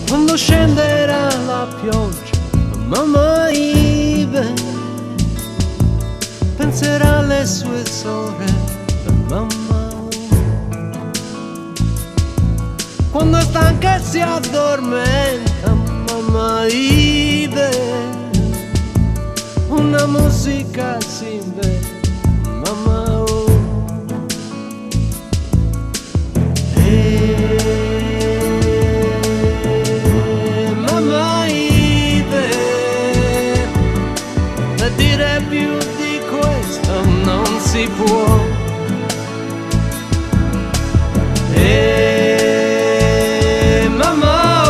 quando scenderà la pioggia, mamma Ive penserà alle sue sorelle, mamma. Quando è stanca e si addormenta, mamma Ive, una musica si inventa, mamma. Mamma Ive, da dire più di questo non si può. Mamma,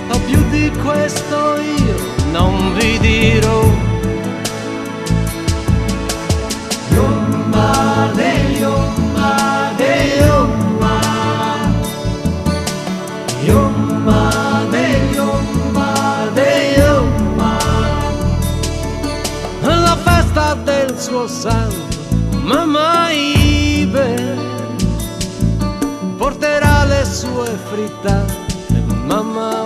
a più di questo io non vi dirò. La festa del suo santo, mamma Ive porterà le sue frittate, mamma.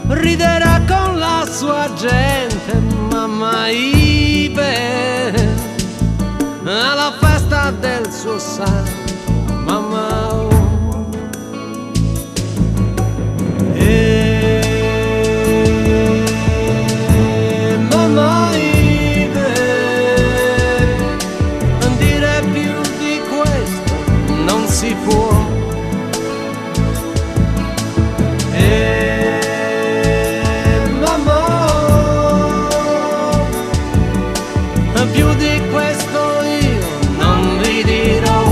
Riderà con la sua gente, mamma Ive, alla festa del suo santo, mamma. Mamma Ive, dire più di questo non si può. Più di questo io non vi dirò.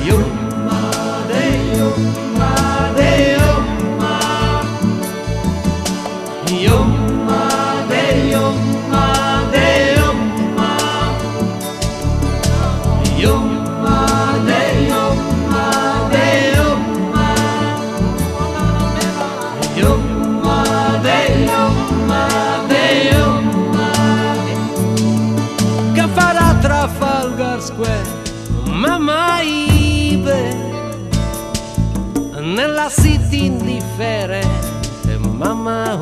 Yumma de yumma de yumma, yumma de yumma de yumma, yumma de yumma de yumma, yumma de yumma de yumma, che farà Trafalgar Square, mamma Ive, nella city indifferente, mamma.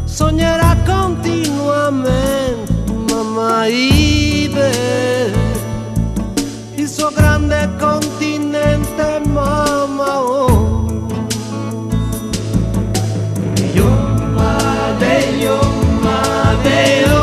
Sognerà continuamente, mamma Ive, il suo grande continente, mamma. Yumma de yumma de yumma.